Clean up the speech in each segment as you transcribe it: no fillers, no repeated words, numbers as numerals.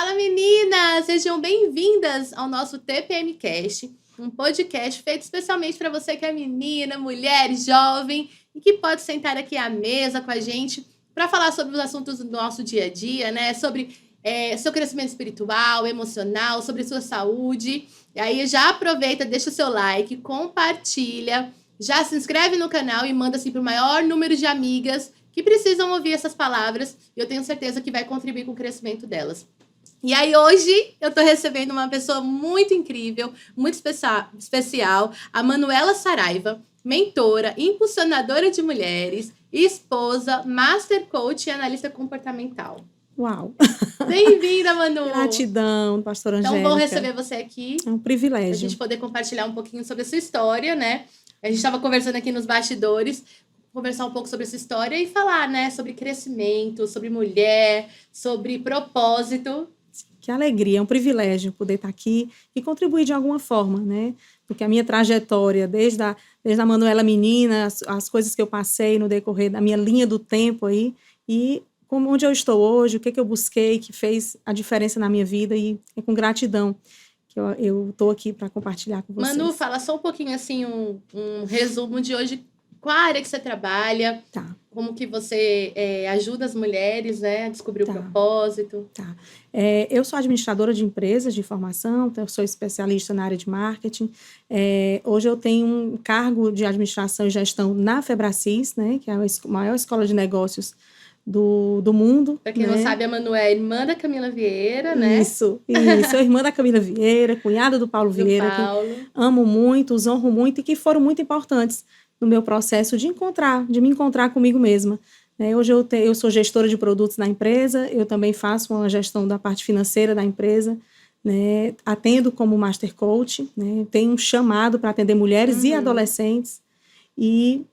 Fala meninas, sejam bem-vindas ao nosso TPM Cast, um podcast feito especialmente para você que é menina, mulher, jovem e que pode sentar aqui à mesa com a gente para falar sobre os assuntos do nosso dia a dia, né? Sobre seu crescimento espiritual, emocional, sobre sua saúde. E aí já aproveita, deixa o seu like, compartilha, já se inscreve no canal e manda assim para o maior número de amigas que precisam ouvir essas palavras. E eu tenho certeza que vai contribuir com o crescimento delas. E aí hoje eu tô recebendo uma pessoa muito incrível, muito especial, a Manuela Saraiva, mentora, impulsionadora de mulheres, esposa, master coach e analista comportamental. Uau! Bem-vinda, Manu! Gratidão, pastora Angélica. Então, bom receber você aqui. É um privilégio. A gente poder compartilhar um pouquinho sobre a sua história, né? A gente estava conversando aqui nos bastidores, conversar um pouco sobre essa história e falar, né, sobre crescimento, sobre mulher, sobre propósito. Que alegria, é um privilégio poder estar aqui e contribuir de alguma forma, né? Porque a minha trajetória, desde a Manuela menina, as coisas que eu passei no decorrer da minha linha do tempo aí, e onde eu estou hoje, o que eu busquei, que fez a diferença na minha vida, e é com gratidão que eu estou aqui para compartilhar com vocês. Manu, fala só um pouquinho, assim, um resumo de hoje. Qual a área que você trabalha? Tá. Como que você ajuda as mulheres, né, a descobrir o propósito? Tá. Eu sou administradora de empresas de formação, então eu sou especialista na área de marketing. Hoje eu tenho um cargo de administração e gestão na Febracis, né, que é a maior escola de negócios do mundo. Para quem não sabe, a Manu é irmã da Camila Vieira, né? Isso. Sou irmã da Camila Vieira, cunhada do Paulo Vieira, que amo muito, os honro muito e que foram muito importantes no meu processo de me encontrar comigo mesma. Hoje eu sou gestora de produtos na empresa, eu também faço uma gestão da parte financeira da empresa, né? Atendo como Master Coach, né? Tenho um chamado para atender mulheres e adolescentes, e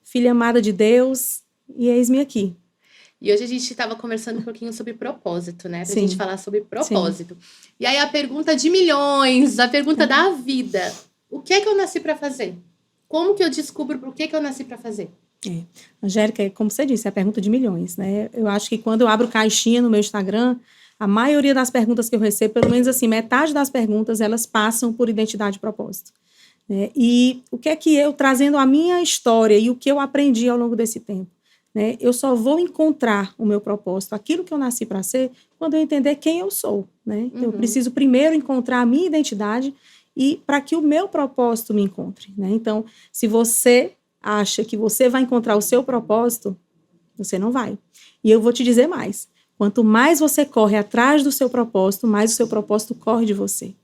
filha amada de Deus, e eis-me aqui. E hoje a gente estava conversando um pouquinho sobre propósito, né? Pra gente falar sobre propósito. Sim. E aí a pergunta de milhões, a pergunta da vida: o que é que eu nasci para fazer? Como que eu descubro o que eu nasci para fazer? Angélica, como você disse, é a pergunta de milhões, né? Eu acho que quando eu abro caixinha no meu Instagram, a maioria das perguntas que eu recebo, pelo menos assim, metade das perguntas, elas passam por identidade e propósito. E o que é que eu, trazendo a minha história e o que eu aprendi ao longo desse tempo, né? Eu só vou encontrar o meu propósito, aquilo que eu nasci para ser, quando eu entender quem eu sou, né? Então, eu preciso primeiro encontrar a minha identidade e para que o meu propósito me encontre, né? Então, se você acha que você vai encontrar o seu propósito, você não vai. E eu vou te dizer mais. Quanto mais você corre atrás do seu propósito, mais o seu propósito corre de você.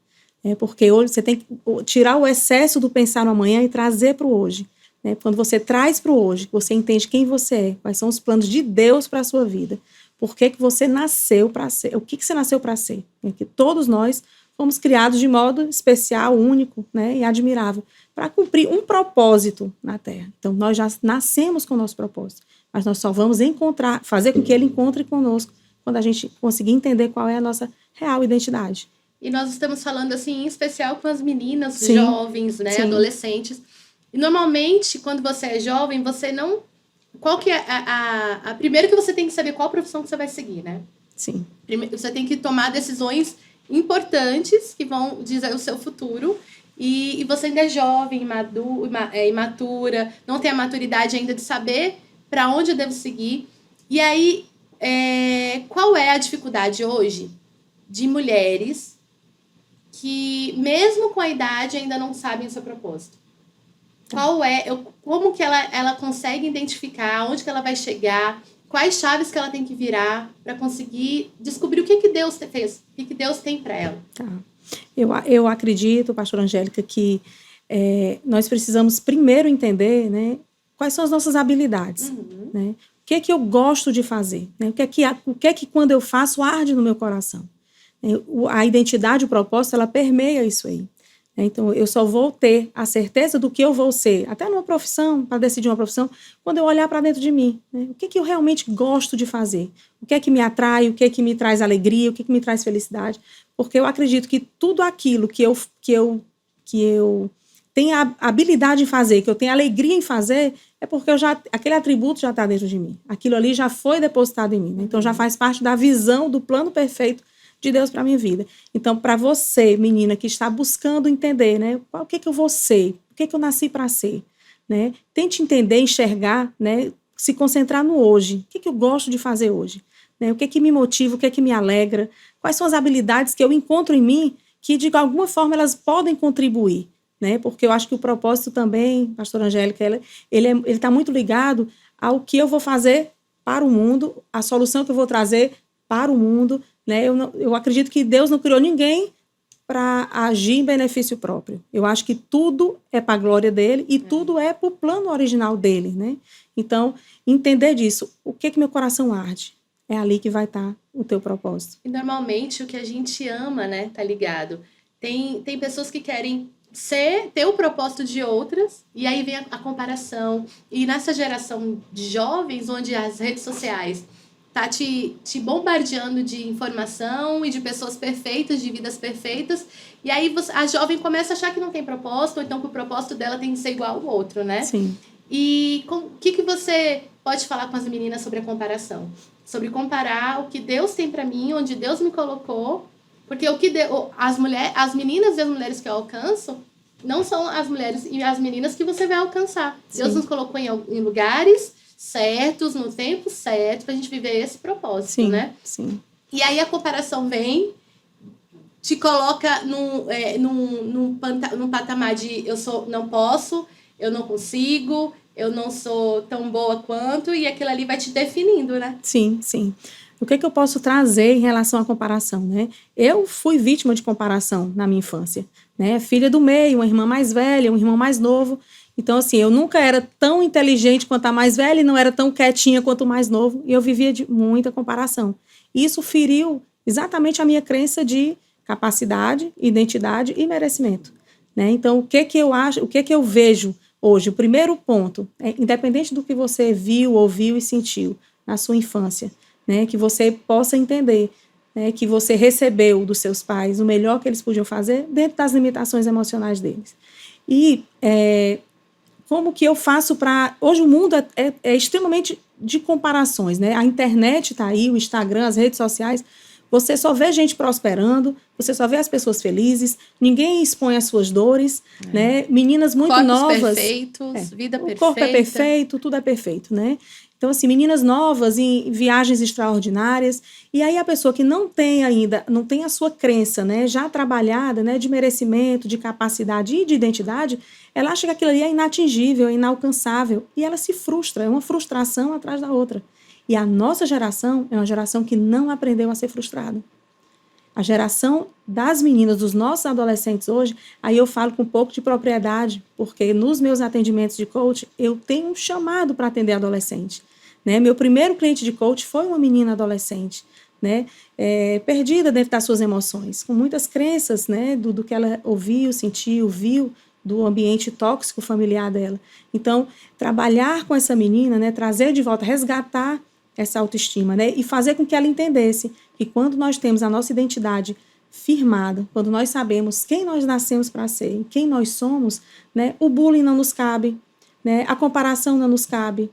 Porque hoje você tem que tirar o excesso do pensar no amanhã e trazer para o hoje. Quando você traz para o hoje, você entende quem você é, quais são os planos de Deus para a sua vida, por que você nasceu para ser, o que você nasceu para ser. Que todos nós fomos criados de modo especial, único, né, e admirável, para cumprir um propósito na Terra. Então, nós já nascemos com o nosso propósito, mas nós só vamos fazer com que ele encontre conosco quando a gente conseguir entender qual é a nossa real identidade. E nós estamos falando, assim, em especial com as meninas jovens, né, adolescentes. E, normalmente, quando você é jovem, você não... Qual que é primeiro que você tem que saber qual profissão que você vai seguir, né? Sim. Primeiro, você tem que tomar decisões importantes que vão dizer o seu futuro, e você ainda é jovem, imatura, não tem a maturidade ainda de saber para onde eu devo seguir. E aí, qual é a dificuldade hoje de mulheres que, mesmo com a idade, ainda não sabem o seu propósito? Como que ela consegue identificar onde que ela vai chegar, quais chaves que ela tem que virar para conseguir descobrir o que Deus fez, o que Deus tem para ela. Tá. Eu acredito, pastora Angélica, que nós precisamos primeiro entender, né, quais são as nossas habilidades. Né? O que é que eu gosto de fazer? Né? O que é que quando eu faço arde no meu coração? A identidade, o propósito, ela permeia isso aí. Então, eu só vou ter a certeza do que eu vou ser, até numa profissão, para decidir uma profissão, quando eu olhar para dentro de mim. Né? O que eu realmente gosto de fazer? O que é que me atrai? O que é que me traz alegria? O que é que me traz felicidade? Porque eu acredito que tudo aquilo que eu tenho a habilidade em fazer, que eu tenho alegria em fazer, é porque aquele atributo já está dentro de mim. Aquilo ali já foi depositado em mim. Né? Então, já faz parte da visão, do plano perfeito de Deus para a minha vida. Então, para você, menina, que está buscando entender, né, o que eu vou ser, o que eu nasci para ser, né, tente entender, enxergar, né, se concentrar no hoje. O que eu gosto de fazer hoje? Né, o que me motiva, o que me alegra? Quais são as habilidades que eu encontro em mim que, de alguma forma, elas podem contribuir? Né, porque eu acho que o propósito também, pastora Angélica, ele está muito ligado ao que eu vou fazer para o mundo, a solução que eu vou trazer para o mundo. Né? Eu acredito que Deus não criou ninguém para agir em benefício próprio. Eu acho que tudo é para a glória dele e tudo é para o plano original dele. Né? Então, entender disso, o que meu coração arde? É ali que vai estar o teu propósito. E normalmente o que a gente ama, né, tá ligado? Tem pessoas que querem ter o propósito de outras, e aí vem a comparação. E nessa geração de jovens, onde as redes sociais tá te bombardeando de informação e de pessoas perfeitas, de vidas perfeitas, e aí a jovem começa a achar que não tem propósito, ou então que o propósito dela tem que ser igual ao outro, né? Sim. E o que você pode falar com as meninas sobre a comparação? Sobre comparar o que Deus tem para mim, onde Deus me colocou, porque as meninas e as mulheres que eu alcanço não são as mulheres e as meninas que você vai alcançar. Sim. Deus nos colocou em lugares certos, no tempo certo, pra gente viver esse propósito, sim, né? Sim. E aí a comparação vem, te coloca num patamar de não posso, eu não consigo, eu não sou tão boa quanto, e aquilo ali vai te definindo, né? Sim, sim. O que eu posso trazer em relação à comparação, né? Eu fui vítima de comparação na minha infância, né? Filha do meio, uma irmã mais velha, um irmão mais novo. Então, assim, eu nunca era tão inteligente quanto a mais velha e não era tão quietinha quanto o mais novo. E eu vivia de muita comparação. Isso feriu exatamente a minha crença de capacidade, identidade e merecimento, né? Então, o que eu acho, o que eu vejo hoje? O primeiro ponto é, independente do que você viu, ouviu e sentiu na sua infância, né, que você possa entender, né, que você recebeu dos seus pais o melhor que eles podiam fazer dentro das limitações emocionais deles. E como que eu faço para... Hoje o mundo é extremamente de comparações, né? A internet está aí, o Instagram, as redes sociais, você só vê gente prosperando, você só vê as pessoas felizes, ninguém expõe as suas dores, né? Meninas muito corpos novas... perfeitos, vida perfeita. O corpo é perfeito, tudo é perfeito, né? Então, assim, meninas novas em viagens extraordinárias, e aí a pessoa que não tem a sua crença, né, já trabalhada, né, de merecimento, de capacidade e de identidade, ela acha que aquilo ali é inatingível, é inalcançável, e ela se frustra, é uma frustração atrás da outra. E a nossa geração é uma geração que não aprendeu a ser frustrada. A geração das meninas, dos nossos adolescentes hoje, aí eu falo com um pouco de propriedade, porque nos meus atendimentos de coach, eu tenho um chamado para atender adolescente. Né? Meu primeiro cliente de coach foi uma menina adolescente, né? Perdida dentro das suas emoções, com muitas crenças, né? do que ela ouviu, sentiu, viu do ambiente tóxico familiar dela. Então, trabalhar com essa menina, né? Trazer de volta, resgatar essa autoestima, né? E fazer com que ela entendesse que quando nós temos a nossa identidade firmada, quando nós sabemos quem nós nascemos para ser, quem nós somos, né? O bullying não nos cabe, né? A comparação não nos cabe.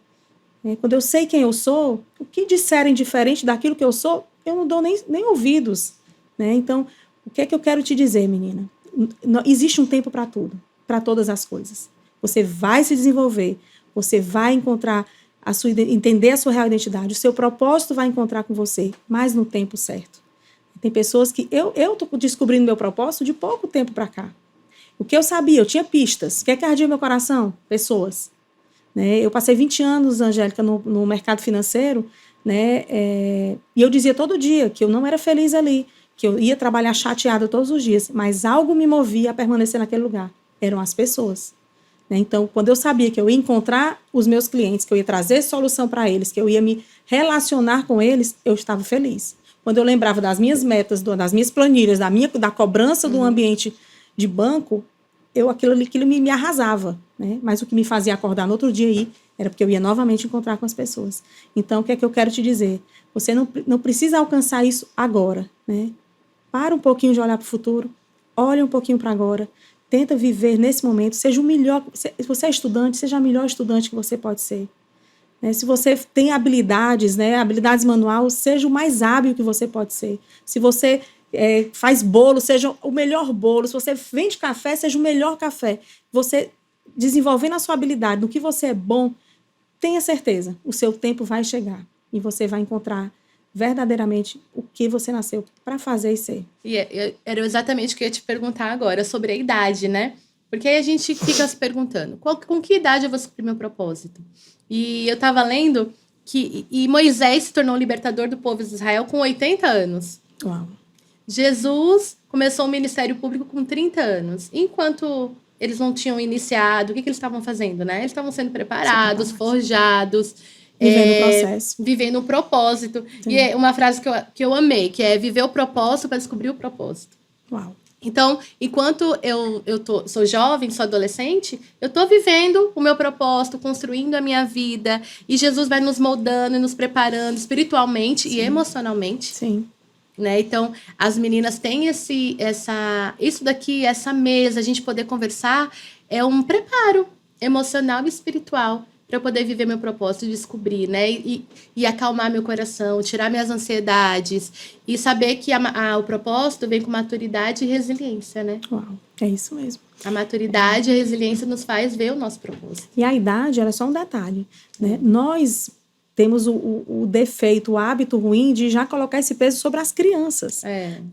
Quando eu sei quem eu sou, o que disserem diferente daquilo que eu sou, eu não dou nem ouvidos. Né? Então, o que é que eu quero te dizer, menina? Existe um tempo para tudo, para todas as coisas. Você vai se desenvolver, você vai encontrar entender a sua real identidade, o seu propósito vai encontrar com você, mas no tempo certo. Tem pessoas que... Eu estou descobrindo meu propósito de pouco tempo para cá. O que eu sabia, eu tinha pistas. O que é que ardia meu coração? Pessoas. Né? Eu passei 20 anos, Angélica, no mercado financeiro, né? E eu dizia todo dia que eu não era feliz ali, que eu ia trabalhar chateada todos os dias, mas algo me movia a permanecer naquele lugar. Eram as pessoas. Né? Então, quando eu sabia que eu ia encontrar os meus clientes, que eu ia trazer solução para eles, que eu ia me relacionar com eles, eu estava feliz. Quando eu lembrava das minhas metas, das minhas planilhas, da cobrança do ambiente de banco, aquilo me arrasava, né? Mas o que me fazia acordar no outro dia aí era porque eu ia novamente encontrar com as pessoas. Então, o que é que eu quero te dizer? Você não precisa alcançar isso agora, né? Para um pouquinho de olhar para o futuro, olha um pouquinho para agora, tenta viver nesse momento, seja o melhor. Se você é estudante, seja a melhor estudante que você pode ser. Né? Se você tem habilidades, né, habilidades manuais, seja o mais hábil que você pode ser. Se você faz bolo, seja o melhor bolo. Se você vende café, seja o melhor café. Você desenvolvendo a sua habilidade, no que você é bom, tenha certeza, o seu tempo vai chegar e você vai encontrar verdadeiramente o que você nasceu para fazer e ser. Era exatamente o que eu ia te perguntar agora, sobre a idade, né? Porque aí a gente fica se perguntando, com que idade eu vou cumprir meu propósito? E eu estava lendo que Moisés se tornou o libertador do povo de Israel com 80 anos. Uau. Jesus começou o ministério público com 30 anos. Enquanto eles não tinham iniciado, o que eles estavam fazendo, né? Eles estavam sendo preparados, forjados, vivendo o processo. Vivendo o propósito. Sim. E é uma frase que eu amei, que é viver o propósito para descobrir o propósito. Uau. Então, enquanto eu sou jovem, sou adolescente, eu estou vivendo o meu propósito, construindo a minha vida, e Jesus vai nos moldando e nos preparando espiritualmente e emocionalmente. Sim. Né? Então, as meninas têm isso daqui, essa mesa, a gente poder conversar, é um preparo emocional e espiritual para eu poder viver meu propósito e descobrir, né? E acalmar meu coração, tirar minhas ansiedades e saber que o propósito vem com maturidade e resiliência, né? Uau, é isso mesmo. A maturidade e a resiliência nos faz ver o nosso propósito. E a idade, ela é só um detalhe, né? Nós temos o defeito, o hábito ruim de já colocar esse peso sobre as crianças.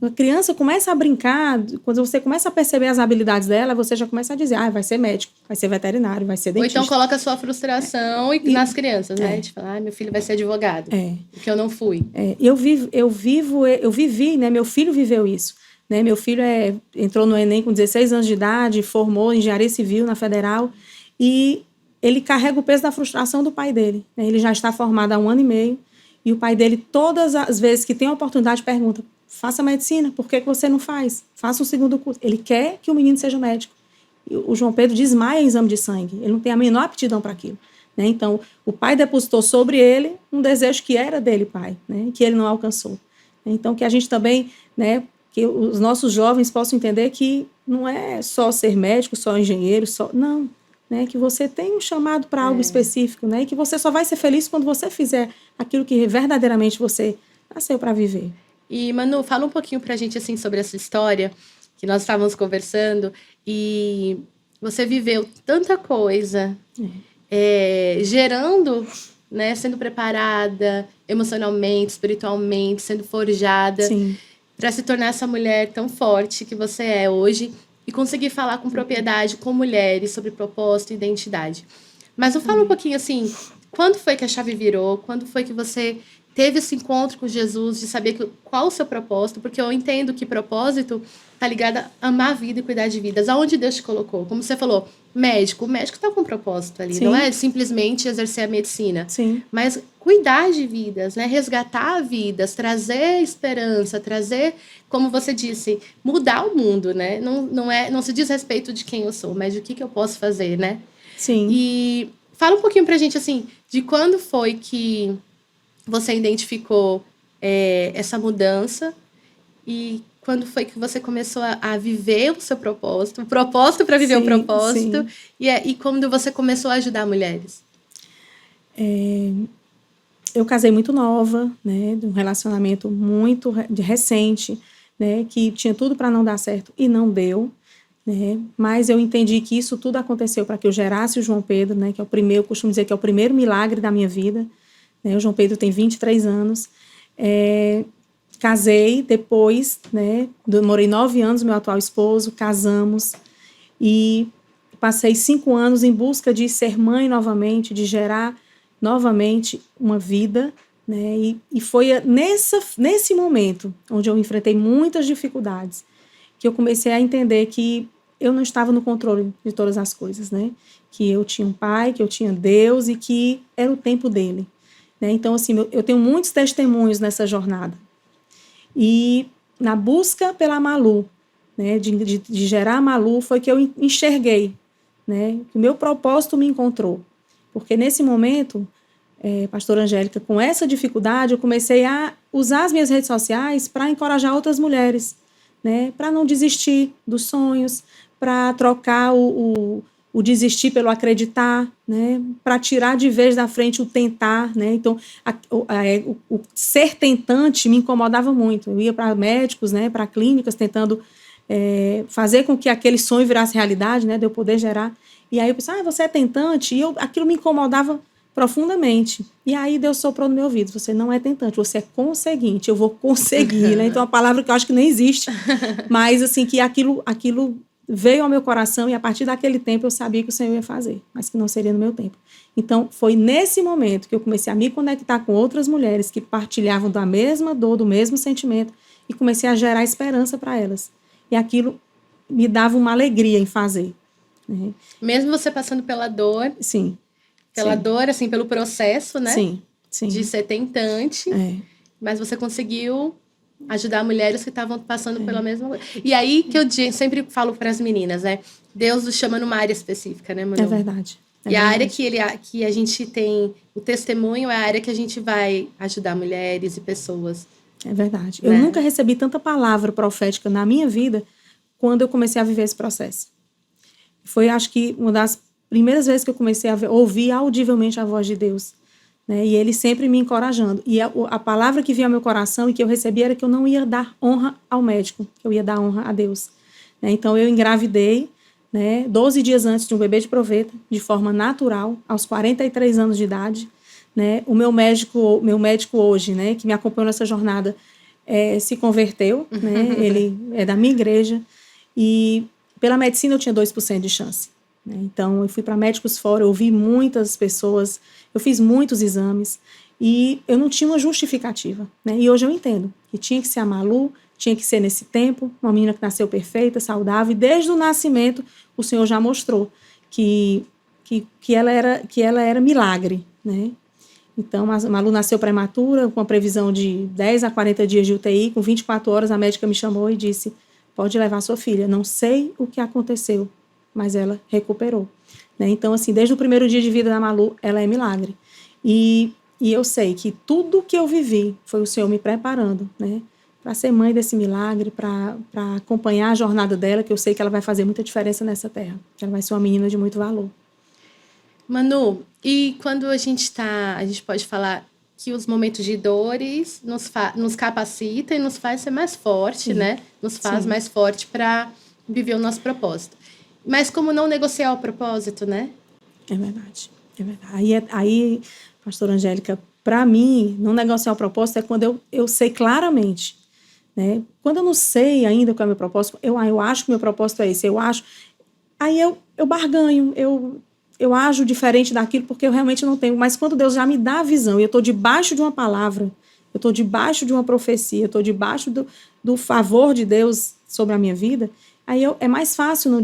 A criança começa a brincar, quando você começa a perceber as habilidades dela, você já começa a dizer, vai ser médico, vai ser veterinário, vai ser dentista. Ou então coloca a sua frustração nas crianças, né? De falar, meu filho vai ser advogado, porque eu não fui. Eu vivi, né? Meu filho viveu isso. Né? Meu filho entrou no Enem com 16 anos de idade, formou em engenharia civil na Federal, e ele carrega o peso da frustração do pai dele. Né? Ele já está formado há 1 ano e meio, e o pai dele, todas as vezes que tem a oportunidade, pergunta, faça medicina, por que você não faz? Faça um segundo curso. Ele quer que o menino seja médico. E o João Pedro desmaia em exame de sangue, ele não tem a menor aptidão para aquilo. Né? Então, o pai depositou sobre ele um desejo que era dele, pai, né? Que ele não alcançou. Então, que a gente também, né, que os nossos jovens possam entender que não é só ser médico, só engenheiro, não. Né, que você tem um chamado para algo específico, né, e que você só vai ser feliz quando você fizer aquilo que verdadeiramente você nasceu para viver. E, Manu, fala um pouquinho para a gente assim, sobre essa história que nós estávamos conversando, e você viveu tanta coisa, gerando, né, sendo preparada emocionalmente, espiritualmente, sendo forjada para se tornar essa mulher tão forte que você é hoje, e conseguir falar com propriedade com mulheres sobre propósito e identidade. Mas eu falo um pouquinho assim, quando foi que a chave virou? Quando foi que você teve esse encontro com Jesus, de saber qual o seu propósito? Porque eu entendo que propósito está ligado a amar a vida e cuidar de vidas. Aonde Deus te colocou? Como você falou, médico. O médico está com um propósito ali. Não é simplesmente exercer a medicina. Mas cuidar de vidas, né? Resgatar vidas, trazer esperança, trazer, como você disse, mudar o mundo, né? Não se diz respeito de quem eu sou, mas de o que eu posso fazer, né? Sim. E fala um pouquinho pra gente, assim, de quando foi que você identificou essa mudança e quando foi que você começou a viver o seu propósito, o propósito para viver o propósito, e quando você começou a ajudar mulheres? Eu casei muito nova, né, de um relacionamento muito recente, né, que tinha tudo para não dar certo e não deu, né, mas eu entendi que isso tudo aconteceu para que eu gerasse o João Pedro, né, que é o primeiro, eu costumo dizer que é o primeiro milagre da minha vida, né, o João Pedro tem 23 anos, casei depois, né, demorei 9 anos, meu atual esposo, casamos e passei 5 anos em busca de ser mãe novamente, de gerar novamente uma vida, né, e foi nesse momento onde eu enfrentei muitas dificuldades que eu comecei a entender que eu não estava no controle de todas as coisas, né, que eu tinha um pai, que eu tinha Deus e que era o tempo dele. Né, então, assim, eu tenho muitos testemunhos nessa jornada. E na busca pela Malu, né, de gerar a Malu, foi que eu enxerguei, né, que o meu propósito me encontrou. Porque nesse momento, pastora Angélica, com essa dificuldade, eu comecei a usar as minhas redes sociais para encorajar outras mulheres, né, para não desistir dos sonhos, para trocar o desistir pelo acreditar, né? Para tirar de vez da frente o tentar, né? Então, o ser tentante me incomodava muito. Eu ia para médicos, né? Para clínicas, tentando fazer com que aquele sonho virasse realidade, né? De eu poder gerar. E aí eu pensava, você é tentante? E aquilo me incomodava profundamente. E aí Deus soprou no meu ouvido, você não é tentante, você é conseguinte, eu vou conseguir, né? Então, é uma palavra que eu acho que nem existe, mas assim, que aquilo veio ao meu coração e a partir daquele tempo eu sabia que o Senhor ia fazer, mas que não seria no meu tempo. Então, foi nesse momento que eu comecei a me conectar com outras mulheres que partilhavam da mesma dor, do mesmo sentimento, e comecei a gerar esperança para elas. E aquilo me dava uma alegria em fazer. Né? Mesmo você passando pela dor... Sim. Pela dor, assim, pelo processo, né? Sim, sim. De ser tentante. Mas você conseguiu ajudar mulheres que estavam passando pela mesma coisa. E aí que eu sempre falo para as meninas, né? Deus nos chama numa área específica, né, Manu? É verdade. E a área que a gente tem, o testemunho é a área que a gente vai ajudar mulheres e pessoas. É verdade. Né? Eu nunca recebi tanta palavra profética na minha vida quando eu comecei a viver esse processo. Foi, acho que, uma das primeiras vezes que eu comecei a ouvir audivelmente a voz de Deus, né? E Ele sempre me encorajando. E a palavra que vinha ao meu coração e que eu recebi era que eu não ia dar honra ao médico, que eu ia dar honra a Deus. Né? Então, eu engravidei, né, 12 dias antes de um bebê de proveta, de forma natural, aos 43 anos de idade. Né? O meu médico hoje, né, que me acompanhou nessa jornada, se converteu, né? Ele é da minha igreja, e pela medicina eu tinha 2% de chance. Então, eu fui para médicos fora, eu ouvi muitas pessoas, eu fiz muitos exames e eu não tinha uma justificativa. Né? E hoje eu entendo que tinha que ser a Malu, tinha que ser nesse tempo, uma menina que nasceu perfeita, saudável, e desde o nascimento o Senhor já mostrou que ela era milagre. Né? Então, a Malu nasceu prematura, com a previsão de 10 a 40 dias de UTI, com 24 horas a médica me chamou e disse, pode levar sua filha, não sei o que aconteceu, mas ela recuperou. Né? Então, assim, desde o primeiro dia de vida da Malu, ela é milagre. E eu sei que tudo que eu vivi foi o Senhor me preparando, né? Para ser mãe desse milagre, para acompanhar a jornada dela, que eu sei que ela vai fazer muita diferença nessa terra. Ela vai ser uma menina de muito valor. Manu, e quando a gente pode falar que os momentos de dores nos capacita e nos faz ser mais forte, né? Nos faz mais forte para viver o nosso propósito. Mas como não negociar o propósito, né? É verdade, é verdade. Aí, pastora Angélica, para mim, não negociar o propósito é quando eu sei claramente, né? Quando eu não sei ainda qual é o meu propósito, eu acho que o meu propósito é esse, aí eu barganho, eu ajo diferente daquilo porque eu realmente não tenho. Mas quando Deus já me dá a visão e eu estou debaixo de uma palavra, eu estou debaixo de uma profecia, eu estou debaixo do favor de Deus sobre a minha vida, aí é mais fácil não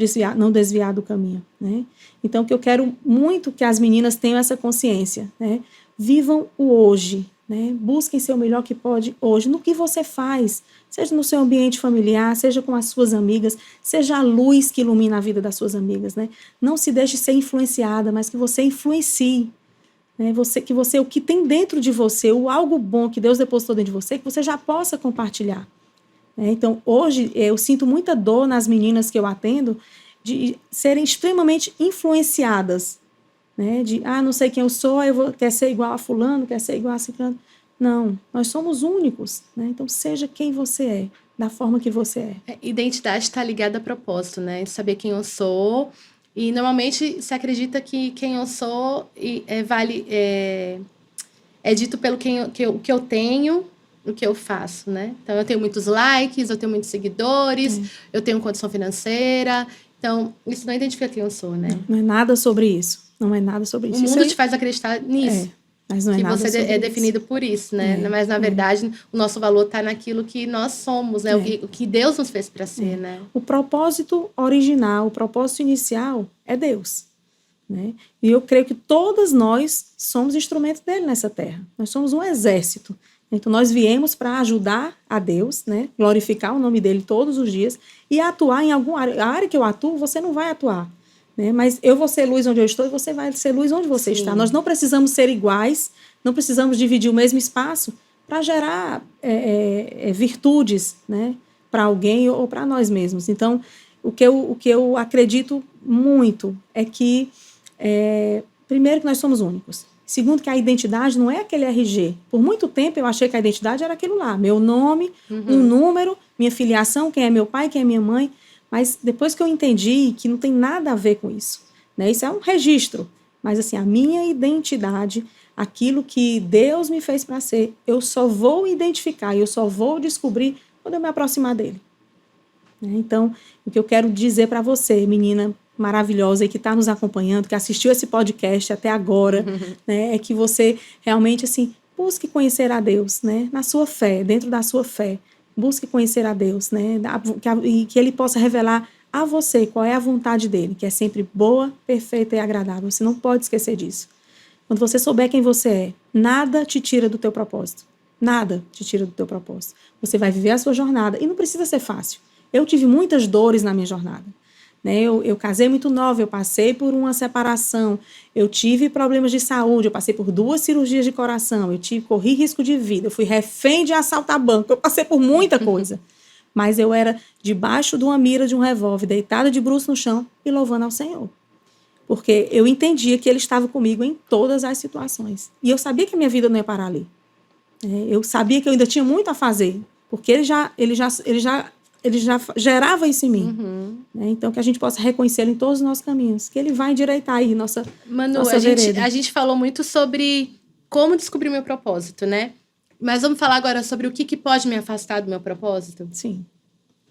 desviar do caminho, né? Então, que eu quero muito que as meninas tenham essa consciência, né? Vivam o hoje, né? Busquem ser o melhor que pode hoje, no que você faz, seja no seu ambiente familiar, seja com as suas amigas, seja a luz que ilumina a vida das suas amigas, né? Não se deixe ser influenciada, mas que você influencie, né? O que tem dentro de você, o algo bom que Deus depositou dentro de você, que você já possa compartilhar. Então, hoje, eu sinto muita dor nas meninas que eu atendo de serem extremamente influenciadas, né? De, não sei quem eu sou, quer ser igual a fulano, quer ser igual a ciclano. Não, nós somos únicos, né? Então, seja quem você é, da forma que você é. Identidade está ligada a propósito, né? Saber quem eu sou. E, normalmente, se acredita que quem eu sou é dito pelo que eu tenho, o que eu faço, né? Então, eu tenho muitos likes, eu tenho muitos seguidores, eu tenho condição financeira. Então, isso não identifica quem eu sou, né? Não é nada sobre isso. Não é nada sobre isso. O mundo te faz acreditar nisso. Mas não é nada sobre isso. Que você é definido por isso, né? Mas, na verdade, o nosso valor está naquilo que nós somos, né? O que Deus nos fez para ser, né? O propósito original, o propósito inicial é Deus. Né? E eu creio que todas nós somos instrumentos dele nessa terra. Nós somos um exército. Então, nós viemos para ajudar a Deus, né? Glorificar o nome dele todos os dias e atuar em alguma área. A área que eu atuo, você não vai atuar. Né? Mas eu vou ser luz onde eu estou e você vai ser luz onde você está. Nós não precisamos ser iguais, não precisamos dividir o mesmo espaço para gerar virtudes, né? Para alguém ou para nós mesmos. Então, o que eu acredito muito é que, primeiro, que nós somos únicos. Segundo, que a identidade não é aquele RG. Por muito tempo eu achei que a identidade era aquilo lá. Meu nome, um número, minha filiação, quem é meu pai, quem é minha mãe. Mas depois que eu entendi que não tem nada a ver com isso, né? Isso é um registro. Mas assim, a minha identidade, aquilo que Deus me fez para ser, eu só vou identificar, eu só vou descobrir quando eu me aproximar dele. Né? Então, o que eu quero dizer para você, menina maravilhosa e que está nos acompanhando, que assistiu esse podcast até agora, né, é que você realmente assim busque conhecer a Deus, né, na sua fé, dentro da sua fé, busque conhecer a Deus, né, e que Ele possa revelar a você qual é a vontade dele, que é sempre boa, perfeita e agradável. Você não pode esquecer disso. Quando você souber quem você é, nada te tira do teu propósito. Nada te tira do teu propósito. Você vai viver a sua jornada e não precisa ser fácil. Eu tive muitas dores na minha jornada. Né? Eu casei muito nova, eu passei por uma separação, eu tive problemas de saúde, eu passei por 2 cirurgias de coração, corri risco de vida, eu fui refém de assaltar banco, eu passei por muita coisa. Mas eu era debaixo de uma mira de um revólver, deitada de bruços no chão e louvando ao Senhor. Porque eu entendia que Ele estava comigo em todas as situações. E eu sabia que a minha vida não ia parar ali. Eu sabia que eu ainda tinha muito a fazer, porque Ele já gerava isso em mim. Né? Então, que a gente possa reconhecê-lo em todos os nossos caminhos. Que Ele vai endireitar aí nossa vereda. A gente falou muito sobre como descobrir o meu propósito, né? Mas vamos falar agora sobre o que pode me afastar do meu propósito? Sim.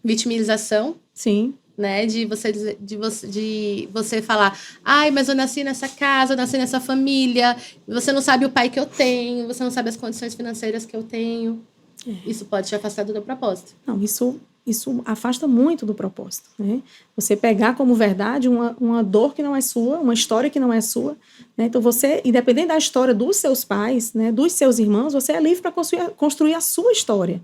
Vitimização. Sim. Né? De você falar, ai, mas eu nasci nessa casa, eu nasci nessa família, você não sabe o pai que eu tenho, você não sabe as condições financeiras que eu tenho. Isso pode te afastar do teu propósito. Não, isso afasta muito do propósito. Né? Você pegar como verdade uma dor que não é sua, uma história que não é sua. Né? Então, você, independente da história dos seus pais, né, dos seus irmãos, você é livre para construir a sua história.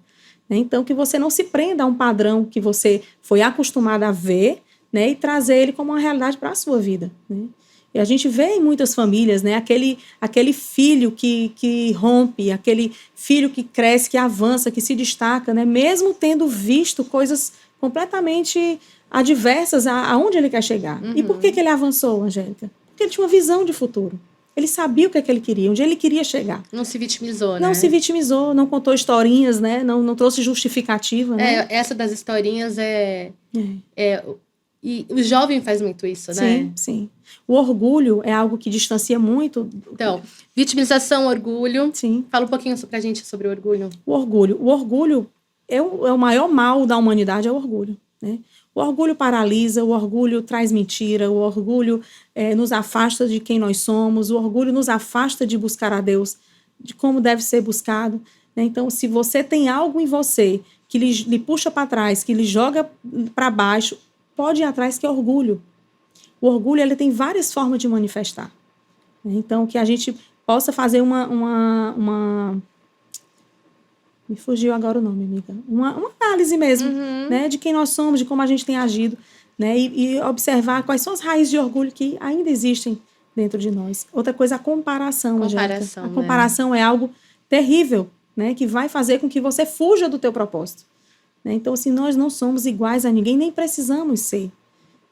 Né? Então, que você não se prenda a um padrão que você foi acostumado a ver, né, e trazer ele como uma realidade para a sua vida. Né? E a gente vê em muitas famílias, né, aquele filho que rompe, aquele filho que cresce, que avança, que se destaca, né, mesmo tendo visto coisas completamente adversas aonde ele quer chegar. E por que ele avançou, Angélica? Porque ele tinha uma visão de futuro. Ele sabia o que ele queria, onde ele queria chegar. Não se vitimizou, né? Não se vitimizou, não contou historinhas, né? Não trouxe justificativa. Né? Essa das historinhas e o jovem faz muito isso, né? Sim, sim. O orgulho é algo que distancia muito. Então, vitimização, orgulho. Sim. Fala um pouquinho pra gente sobre o orgulho. O orgulho é o maior mal da humanidade, é o orgulho. Né? O orgulho paralisa, o orgulho traz mentira, o orgulho nos afasta de quem nós somos, o orgulho nos afasta de buscar a Deus, de como deve ser buscado. Né? Então, se você tem algo em você que lhe puxa para trás, que lhe joga para baixo, pode ir atrás, que é orgulho. O orgulho ele tem várias formas de manifestar. Então, que a gente possa fazer uma me fugiu agora o nome, amiga. Uma análise mesmo, né, de quem nós somos, de como a gente tem agido, né, e observar quais são as raízes de orgulho que ainda existem dentro de nós. Outra coisa, a comparação, Angélica. A comparação é algo terrível, né, que vai fazer com que você fuja do teu propósito. Né? Então, assim, nós não somos iguais a ninguém, nem precisamos ser.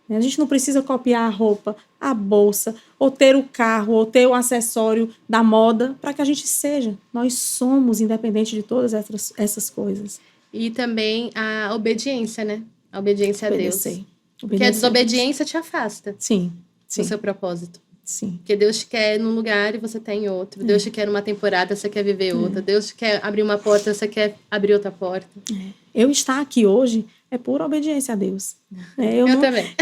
A gente não precisa copiar a roupa, a bolsa, ou ter o carro, ou ter o acessório da moda para que a gente seja. Nós somos independente de todas essas coisas. E também a obediência, né? A obediência a Deus. Porque a Obedecer desobediência te afasta. Sim. Do seu propósito. Sim. Porque Deus te quer num lugar e você tá em outro. Deus te quer numa temporada, você quer viver outra. Deus te quer abrir uma porta, você quer abrir outra porta. Eu estar aqui hoje é pura obediência a Deus. Eu também.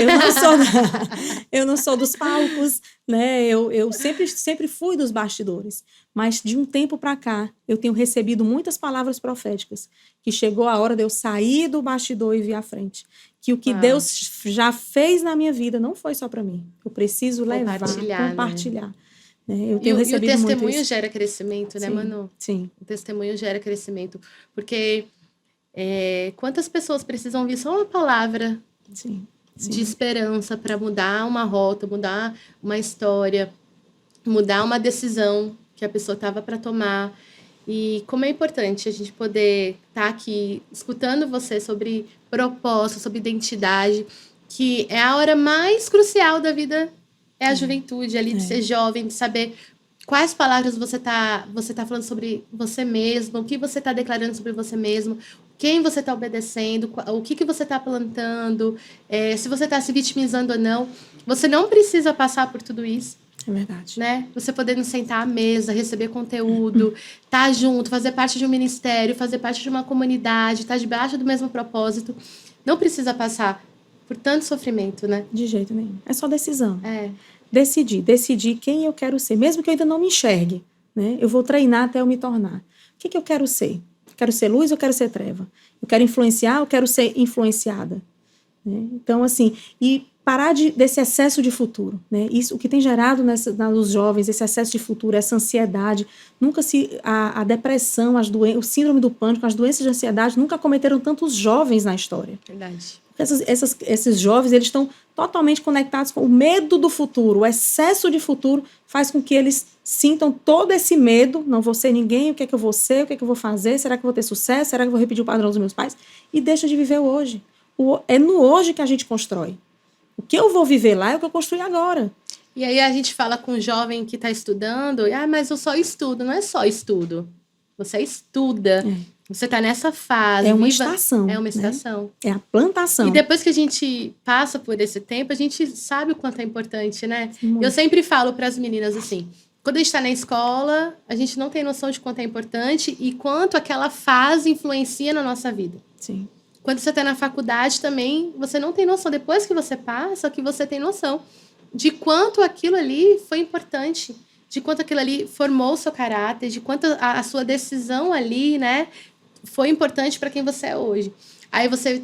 Eu não sou dos palcos, né? Eu sempre fui dos bastidores. Mas de um tempo para cá, eu tenho recebido muitas palavras proféticas, que chegou a hora de eu sair do bastidor e vir à frente. Que o que Deus já fez na minha vida não foi só para mim. Eu preciso compartilhar. Né? Eu tenho recebido muito. E o testemunho gera crescimento, né, Manu? Sim. O testemunho gera crescimento. Porque quantas pessoas precisam ouvir só uma palavra de esperança para mudar uma rota, mudar uma história, mudar uma decisão que a pessoa estava para tomar. E como é importante a gente poder estar aqui escutando você sobre propósito, sobre identidade. que é a hora mais crucial da vida, é a juventude ali, de ser jovem, de saber quais palavras você tá falando sobre você mesmo, o que você está declarando sobre você mesmo, quem você está obedecendo, o que você está plantando, se você está se vitimizando ou não. Você não precisa passar por tudo isso. É verdade. Né? Você podendo sentar à mesa, receber conteúdo, estar junto, fazer parte de um ministério, fazer parte de uma comunidade, estar debaixo do mesmo propósito. Não precisa passar por tanto sofrimento, né? De jeito nenhum. É só decisão. É. Decidir quem eu quero ser, mesmo que eu ainda não me enxergue, né? Eu vou treinar até eu me tornar. O que eu quero ser? Quero ser luz ou quero ser treva? Eu quero influenciar ou quero ser influenciada? Né? Então, assim, e parar desse excesso de futuro, né? Isso, o que tem gerado nos jovens, esse excesso de futuro, essa ansiedade, a depressão, o síndrome do pânico, as doenças de ansiedade nunca cometeram tantos jovens na história. Verdade. Esses jovens, eles estão totalmente conectados com o medo do futuro. O excesso de futuro faz com que eles sintam todo esse medo. Não vou ser ninguém, o que é que eu vou ser, o que é que eu vou fazer, será que eu vou ter sucesso, será que eu vou repetir o padrão dos meus pais? E deixa de viver o hoje. É no hoje que a gente constrói. O que eu vou viver lá é o que eu construí agora. E aí a gente fala com um jovem que está estudando, mas eu só estudo. Não é só estudo. Você estuda. Você está nessa fase. É uma estação. É uma estação. Né? É a plantação. E depois que a gente passa por esse tempo, a gente sabe o quanto é importante, né? Muito. Eu sempre falo para as meninas assim, quando a gente está na escola, a gente não tem noção de quanto é importante e quanto aquela fase influencia na nossa vida. Sim. Quando você está na faculdade também, você não tem noção. Depois que você passa, que você tem noção de quanto aquilo ali foi importante, de quanto aquilo ali formou o seu caráter, de quanto a sua decisão ali, né, foi importante para quem você é hoje. Aí você...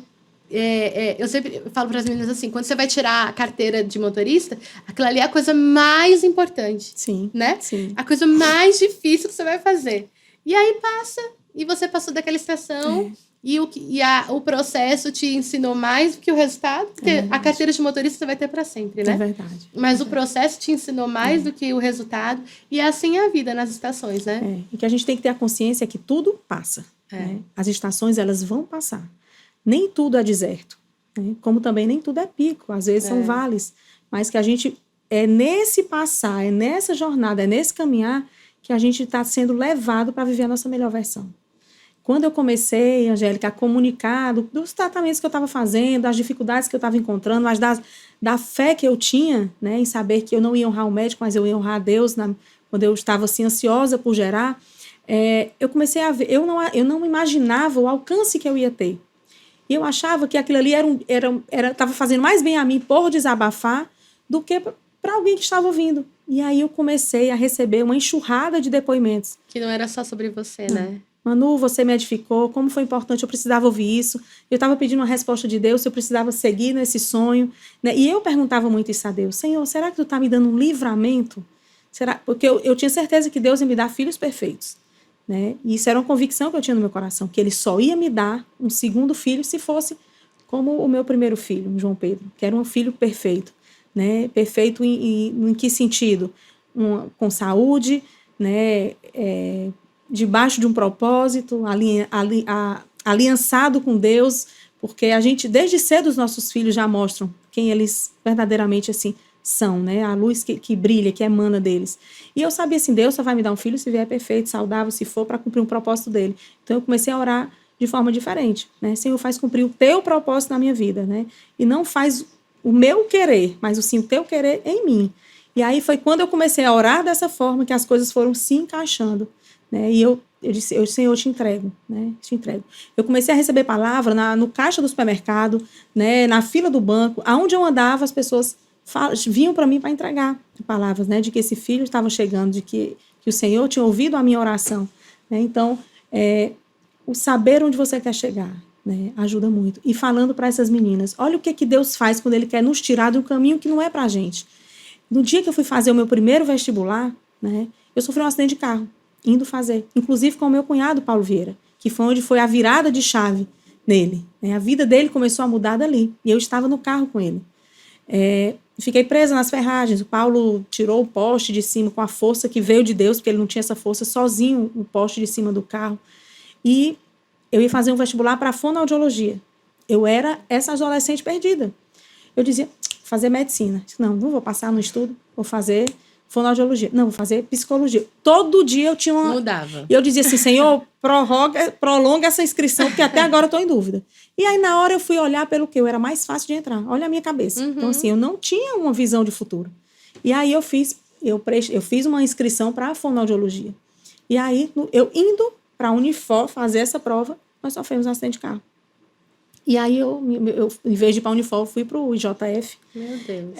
eu sempre falo para as meninas assim, quando você vai tirar a carteira de motorista, aquilo ali é a coisa mais importante. Sim. Né? Sim. A coisa mais difícil que você vai fazer. E aí passa, e você passou daquela estação... E o processo te ensinou mais do que o resultado, porque a carteira de motorista você vai ter para sempre, né? É verdade. Mas o processo te ensinou mais do que o resultado, e assim é a vida nas estações, né? E que a gente tem que ter a consciência que tudo passa. Né? As estações, elas vão passar. Nem tudo é deserto, né? Como também nem tudo é pico, às vezes são vales, mas que a gente, nesse passar, nessa jornada, nesse caminhar, que a gente está sendo levado para viver a nossa melhor versão. Quando eu comecei, Angélica, a comunicar dos tratamentos que eu estava fazendo, das dificuldades que eu estava encontrando, mas da fé que eu tinha, né, em saber que eu não ia honrar o médico, mas eu ia honrar a Deus, quando eu estava assim, ansiosa por gerar, eu comecei a ver, eu não imaginava o alcance que eu ia ter. E eu achava que aquilo ali estava fazendo mais bem a mim por desabafar do que para alguém que estava ouvindo. E aí eu comecei a receber uma enxurrada de depoimentos. Que não era só sobre você, né? Manu, você me edificou, como foi importante, eu precisava ouvir isso, eu estava pedindo uma resposta de Deus, eu precisava seguir nesse sonho, né? E eu perguntava muito isso a Deus, Senhor, será que tu está me dando um livramento? Porque eu tinha certeza que Deus ia me dar filhos perfeitos, né? E isso era uma convicção que eu tinha no meu coração, que Ele só ia me dar um segundo filho se fosse como o meu primeiro filho, João Pedro, que era um filho perfeito, né? Perfeito em que sentido? Com saúde, né? Debaixo de um propósito, aliançado com Deus, porque a gente, desde cedo, os nossos filhos já mostram quem eles verdadeiramente assim são, né? A luz que brilha, que emana deles. E eu sabia assim, Deus só vai me dar um filho se vier perfeito, saudável, se for para cumprir um propósito dele. Então eu comecei a orar de forma diferente, né? Senhor, faz cumprir o teu propósito na minha vida, né? E não faz o meu querer, mas sim o teu querer em mim. E aí foi quando eu comecei a orar dessa forma que as coisas foram se encaixando. Né? E eu disse, Senhor, eu te entrego, né? Te entrego. Eu comecei a receber palavra no caixa do supermercado, né? Na fila do banco, aonde eu andava, as pessoas vinham para mim para entregar palavras, né? De que esse filho estava chegando, de que o Senhor tinha ouvido a minha oração, né? Então, o saber onde você quer chegar, né? Ajuda muito. E falando para essas meninas, olha o que Deus faz quando Ele quer nos tirar de um caminho que não é para a gente. No dia que eu fui fazer o meu primeiro vestibular, né? Eu sofri um acidente de carro. Indo fazer, inclusive com o meu cunhado Paulo Vieira, que foi onde foi a virada de chave nele, né? A vida dele começou a mudar dali, e eu estava no carro com ele. Fiquei presa nas ferragens, o Paulo tirou o poste de cima com a força que veio de Deus, porque ele não tinha essa força, sozinho, o poste de cima do carro, e eu ia fazer um vestibular para fonoaudiologia. Eu era essa adolescente perdida. Eu dizia, fazer medicina. Não vou passar no estudo, vou fazer fonoaudiologia. Não, vou fazer psicologia. Todo dia eu tinha uma... Mudava. E eu dizia assim, Senhor, prolonga essa inscrição, porque até agora eu estou em dúvida. E aí, na hora, eu fui olhar pelo que eu era mais fácil de entrar. Olha a minha cabeça. Então, assim, eu não tinha uma visão de futuro. E aí, eu fiz uma inscrição para a fonoaudiologia. E aí, eu indo para a Unifor fazer essa prova, nós sofremos um acidente de carro. E aí, eu em vez de ir para a Unifor, fui para o IJF. Meu Deus.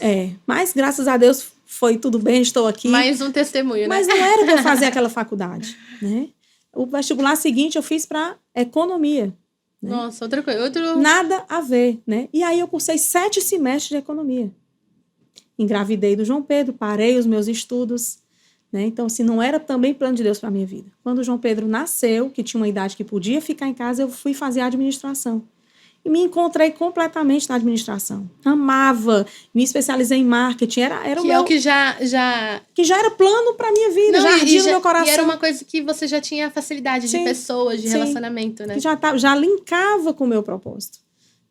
Mas, graças a Deus, foi tudo bem, estou aqui. Mais um testemunho, né? Mas não era para eu fazer aquela faculdade, né? O vestibular seguinte eu fiz para economia. Né? Nossa, outra coisa. Nada a ver, né? E aí eu cursei 7 semestres de economia. Engravidei do João Pedro, parei os meus estudos, né? Então, assim, não era também plano de Deus para a minha vida. Quando o João Pedro nasceu, que tinha uma idade que podia ficar em casa, eu fui fazer administração. E me encontrei completamente na administração. Amava, me especializei em marketing. Era que o meu... é o que já era plano para minha vida, já ardia no meu coração. E era uma coisa que você já tinha facilidade de pessoas, de relacionamento, né? Que já linkava com o meu propósito,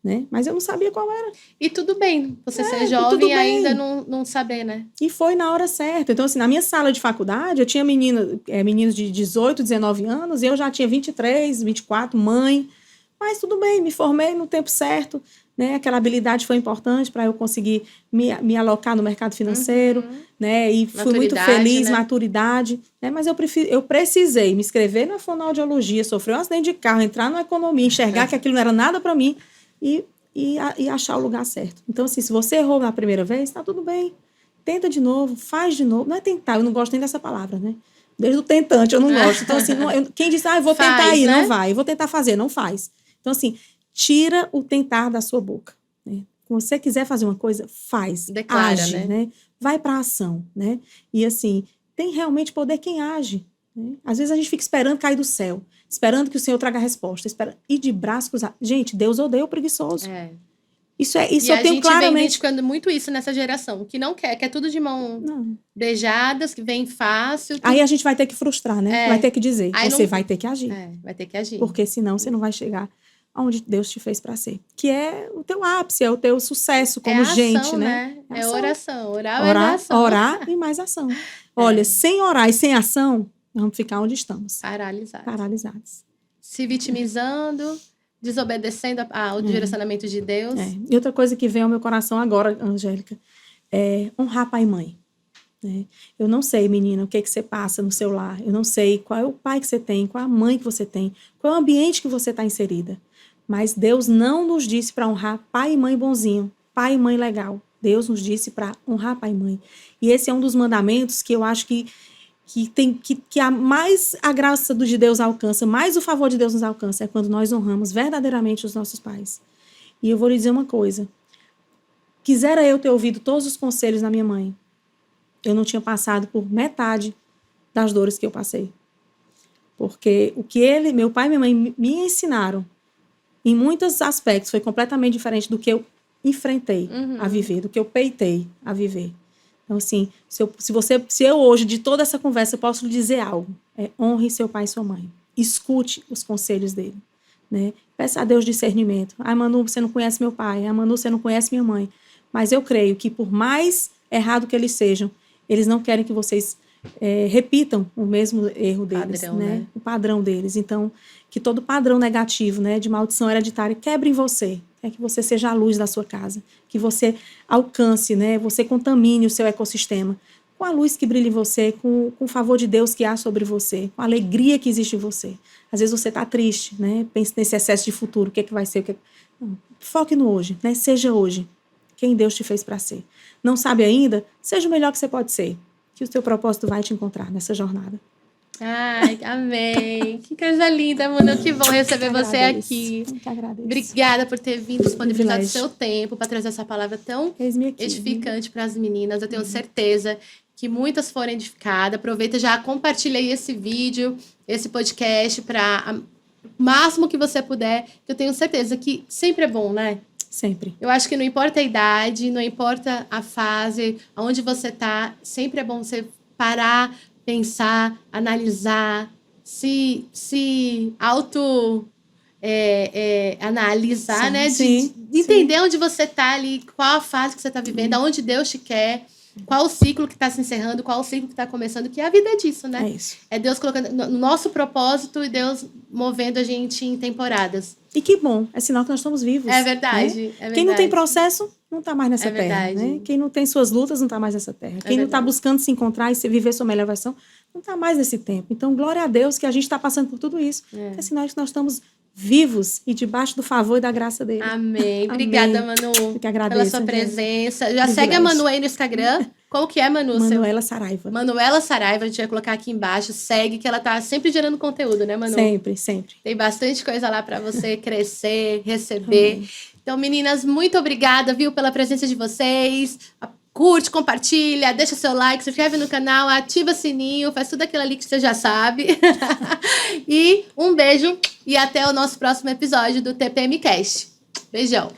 né? Mas eu não sabia qual era. E tudo bem, você ser jovem e ainda não saber, né? E foi na hora certa. Então, assim, na minha sala de faculdade, eu tinha meninos de 18, 19 anos, e eu já tinha 23, 24, mãe. Mas tudo bem, me formei no tempo certo, né? Aquela habilidade foi importante para eu conseguir me alocar no mercado financeiro, né? E fui muito feliz, né? Maturidade, né? Mas eu precisei me inscrever na fonoaudiologia, sofrer um acidente de carro, entrar na economia, enxergar que aquilo não era nada para mim e achar o lugar certo. Então, assim, se você errou na primeira vez, tá tudo bem. Tenta de novo, faz de novo. Não é tentar, eu não gosto nem dessa palavra, né? Desde o tentante eu não gosto. Então, assim, quem diz, eu vou tentar ir, né? Não vai. Eu vou tentar fazer, não faz. Então, assim, tira o tentar da sua boca. Né? Se você quiser fazer uma coisa, faz. Declara, age, né? Vai para a ação, né? E, assim, tem realmente poder quem age. Né? Às vezes a gente fica esperando cair do céu, esperando que o Senhor traga a resposta, e de braços cruzados. Gente, Deus odeia o preguiçoso. Isso eu tenho claramente. E a gente vem identificando muito isso nessa geração, que não quer tudo de mão beijadas, que vem fácil. Tudo... Aí a gente vai ter que frustrar, né? Vai ter que dizer, você vai ter que agir. Vai ter que agir. Porque senão você não vai chegar aonde Deus te fez para ser. Que é o teu ápice, é o teu sucesso como gente, ação, né? É oração. Ação. Orar e mais ação. Olha, sem orar e sem ação, nós vamos ficar onde estamos. Paralisados. Se vitimizando, desobedecendo ao direcionamento de Deus. E outra coisa que vem ao meu coração agora, Angélica, é honrar pai e mãe. Né? Eu não sei, menina, o que você passa no seu lar. Eu não sei qual é o pai que você tem, qual é a mãe que você tem, qual é o ambiente que você está inserida. Mas Deus não nos disse para honrar pai e mãe bonzinho, pai e mãe legal. Deus nos disse para honrar pai e mãe. E esse é um dos mandamentos que eu acho que mais a graça de Deus alcança, mais o favor de Deus nos alcança, é quando nós honramos verdadeiramente os nossos pais. E eu vou lhe dizer uma coisa. Quisera eu ter ouvido todos os conselhos da minha mãe. Eu não tinha passado por metade das dores que eu passei. Porque o que meu pai e minha mãe me ensinaram, em muitos aspectos, foi completamente diferente do que eu enfrentei a viver, do que eu peitei a viver. Então, assim, se eu hoje, de toda essa conversa, eu posso lhe dizer algo, honre seu pai e sua mãe. Escute os conselhos dele. Né? Peça a Deus discernimento. Manu, você não conhece meu pai. Manu, você não conhece minha mãe. Mas eu creio que, por mais errado que eles sejam, eles não querem que vocês repitam o mesmo erro deles, né? O padrão deles. Então, que todo padrão negativo, né, de maldição hereditária quebre em você. Que você seja a luz da sua casa. Que você alcance, né, você contamine o seu ecossistema com a luz que brilha em você, com o favor de Deus que há sobre você, com a alegria que existe em você. Às vezes você está triste, né? Pense nesse excesso de futuro, o que é que vai ser? Não, foque no hoje, né? Seja hoje quem Deus te fez para ser. Não sabe ainda? Seja o melhor que você pode ser. Que o seu propósito vai te encontrar nessa jornada. Ai, amém. Que coisa linda, Manu. Que bom receber você aqui. Muito agradeço. Obrigada por ter vindo disponibilizar o seu tempo para trazer essa palavra tão edificante para as meninas. Eu tenho certeza que muitas foram edificadas. Aproveita, já compartilha aí esse vídeo, esse podcast para o máximo que você puder. Que eu tenho certeza que sempre é bom, né? Sempre. Eu acho que não importa a idade, não importa a fase, aonde você tá, sempre é bom você parar, pensar, analisar, se analisar, Sim, né? sim, De entender onde você está ali, qual a fase que você está vivendo, aonde Deus te quer, qual o ciclo que está se encerrando, qual o ciclo que está começando, que a vida é disso, né? É isso. É Deus colocando no nosso propósito e Deus movendo a gente em temporadas. E que bom, é sinal que nós estamos vivos. É verdade, Né? é verdade. Quem não tem processo, não está mais nessa É terra. verdade. Né? Quem não tem suas lutas, não está mais nessa terra. Quem não está buscando se encontrar e viver sua melhor versão, não está mais nesse tempo. Então, glória a Deus que a gente está passando por tudo isso. É sinal que nós estamos vivos e debaixo do favor e da graça dele. Amém. Obrigada, Manu, que agradeço, pela sua presença. Já segue a Manu aí no Instagram. Qual que é, Manu? Manuela Saraiva. Manuela Saraiva, a gente vai colocar aqui embaixo. Segue, que ela tá sempre gerando conteúdo, né, Manu? Sempre, sempre. Tem bastante coisa lá para você crescer, receber. Amém. Então, meninas, muito obrigada, viu, pela presença de vocês. Curte, compartilha, deixa seu like, se inscreve no canal, ativa o sininho, faz tudo aquilo ali que você já sabe. E um beijo e até o nosso próximo episódio do TPM Cast. Beijão!